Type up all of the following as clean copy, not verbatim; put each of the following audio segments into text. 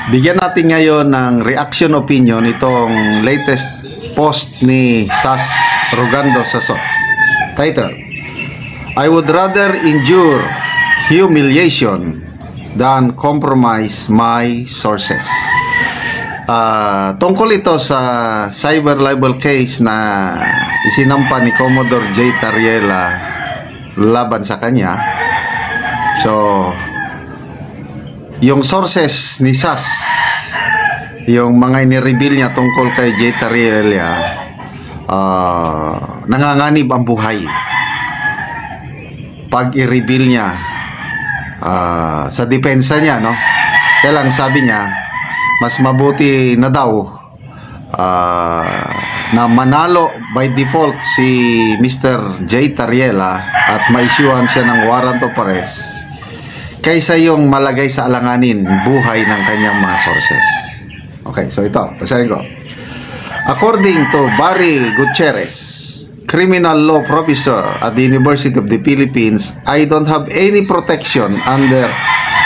Bigyan natin ngayon ng reaction opinion itong latest post ni Sas Rogando sa title, I would rather endure humiliation than compromise my sources. Tungkol ito sa cyber libel case na isinampa ni Commodore J. Tariela laban sa kanya. So, yung sources ni Sas, yung mga inireveal niya tungkol kay J. Tariela, nanganganib ang buhay pag i-reveal niya sa depensa niya, no? Kaya lang sabi niya, mas mabuti na daw na manalo by default si Mr. J. Tariela at ma-issuean siya ng warrant of arrest kaysa yung malagay sa alanganin buhay ng kanyang mga sources. Okay, so ito, basahin ko. According to Barry Gutierrez, criminal law professor at the University of the Philippines, I don't have any protection under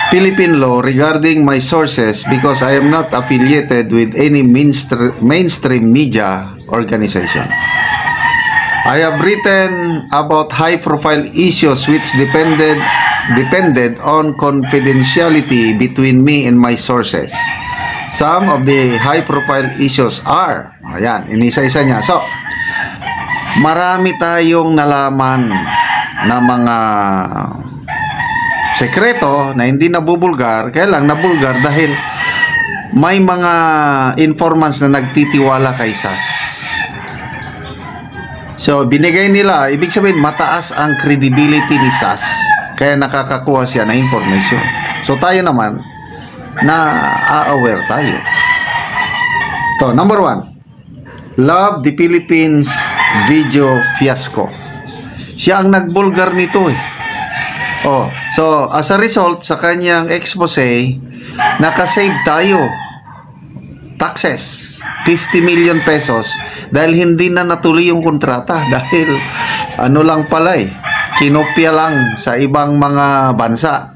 Philippine law regarding my sources because I am not affiliated with any mainstream media organization. I have written about high-profile issues which depended on confidentiality between me and my sources. Some of the high-profile issues are, ayan, inisa-isa niya. So, marami tayong nalaman na mga sekreto na hindi nabubulgar, kaya lang nabulgar dahil may mga informants na nagtitiwala kay Sas. So, binigay nila, ibig sabihin, mataas ang credibility ni Sas, kaya nakakakuha siya ng information. So, tayo naman, na-aware tayo. So, number 1, Love the Philippines video fiasco. Siya ang nagbulgar nito eh. Oh, so as a result sa kanyang expose, nakasave tayo taxes 50 million pesos dahil hindi na natuloy yung kontrata dahil ano lang pala eh, kinopya lang sa ibang mga bansa.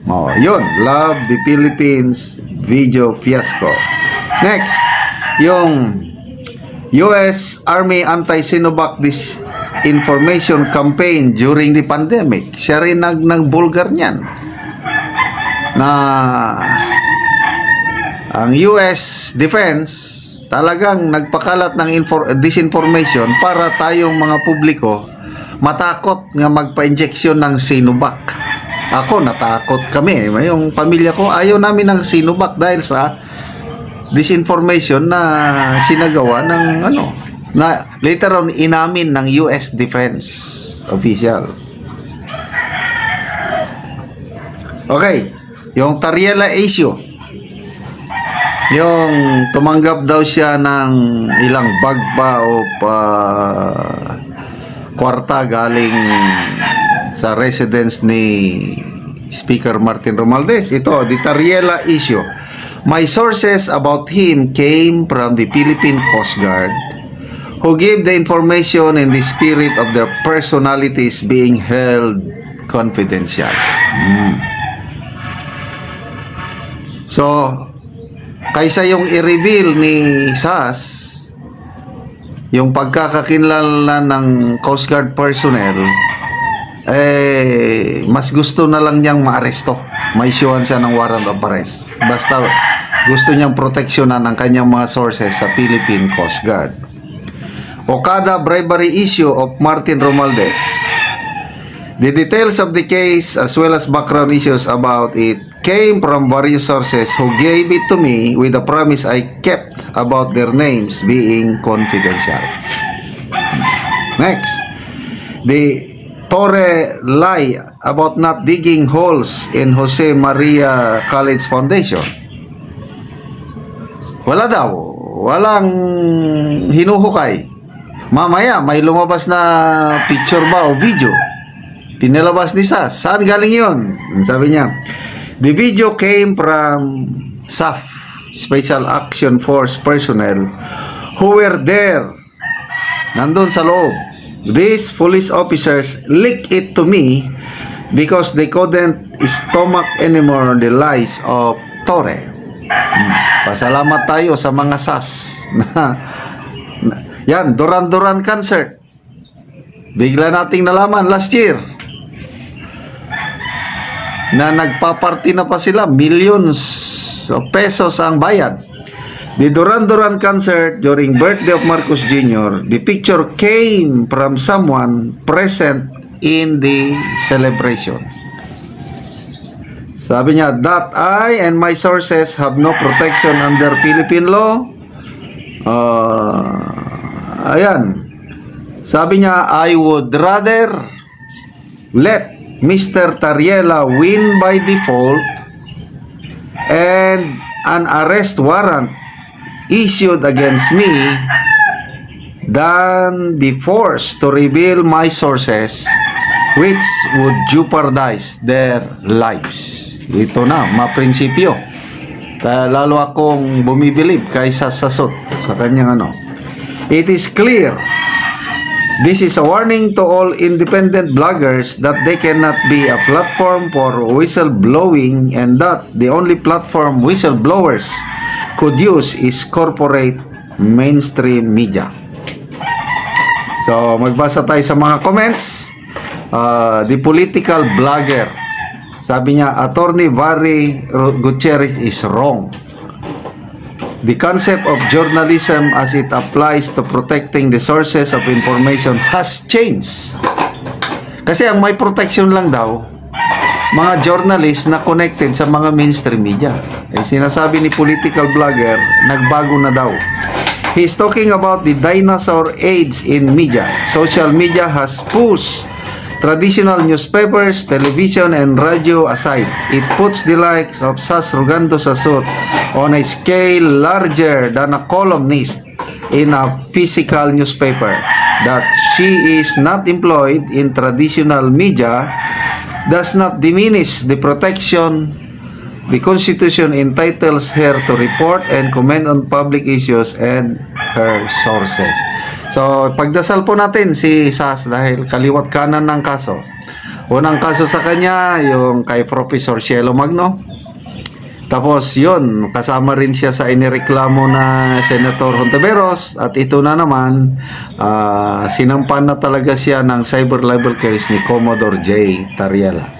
Oh, yun, Love the Philippines video fiasco. Next, yung US Army Anti-Sinovac Disinformation Campaign during the pandemic. Siya rin nagbulgar niyan na ang US Defense talagang nagpakalat ng disinformation para tayong mga publiko matakot nga magpa-injeksyon ng Sinovac. Ako, natakot kami. Yung pamilya ko, ayaw namin ng Sinovac dahil sa disinformation na sinagawa ng na later on inamin ng US Defense official. Okay, yung Tariela issue, yung tumanggap daw siya ng ilang bag pa o kwarta galing sa residence ni Speaker Martin Romualdez. Ito, the Tariela issue. My sources about him came from the Philippine Coast Guard, who gave the information in the spirit of their personalities being held confidential. So, kaysa yung i-reveal ni Sas yung pagkakakinlala ng Coast Guard personnel, mas gusto na lang niyang maaresto. Ma-issuean siya ng warrant of arrest. Basta gusto niyang proteksyonan ang kanyang mga sources sa Philippine Coast Guard. Okada bribery issue of Martin Romualdez. The details of the case as well as background issues about it came from various sources who gave it to me with the promise I kept about their names being confidential. Next, the Torre lie about not digging holes in Jose Maria College Foundation. Wala daw, walang hinuhukay. Mamaya may lumabas na picture ba o video, pinalabas ni Sas. Saan galing yun? Sabi niya, the video came from SAF, Special Action Force personnel who were there, nandun sa loob. These police officers leaked it to me because they couldn't stomach anymore the lies of Torre. Pasalamat tayo sa mga SAS. Yan, Duran Duran concert. Bigla nating nalaman last year na nagpaparty na pa sila, millions of pesos ang bayad. The Duran Duran concert during birthday of Marcos Jr., the picture came from someone present in the celebration. Sabi niya, that I and my sources have no protection under Philippine law. Ayan. Sabi niya, I would rather let Mr. Tariela win by default and an arrest warrant issued against me than be forced to reveal my sources which would jeopardize their lives. Ito na, maprinsipyo. Kaya lalo akong bumibilib kaysa sasot sa kanyang ano. It is clear, this is a warning to all independent bloggers that they cannot be a platform for whistleblowing and that the only platform whistleblowers could use is corporate mainstream media. So, magbasa tayo sa mga comments. The political blogger, sabi niya, Attorney Barry Gutierrez is wrong. The concept of journalism as it applies to protecting the sources of information has changed. Kasi ang may protection lang daw, mga journalist na connected sa mga mainstream media. Eh, sinasabi ni political blogger, nagbago na daw. He's talking about the dinosaur age in media. Social media has pushed traditional newspapers, television, and radio aside. It puts the likes of Sas Rugando Sasot on a scale larger than a columnist in a physical newspaper. That she is not employed in traditional media does not diminish the protection the Constitution entitles her to report and comment on public issues and her sources. So, pagdasal po natin si Sas dahil kaliwat kanan ng kaso. Unang kaso sa kanya, yung kay Professor Cielo Magno. Tapos, yun, kasama rin siya sa inireklamo na Senator Hontiveros. At ito na naman, sinampan na talaga siya ng cyber libel case ni Commodore J. Tariela.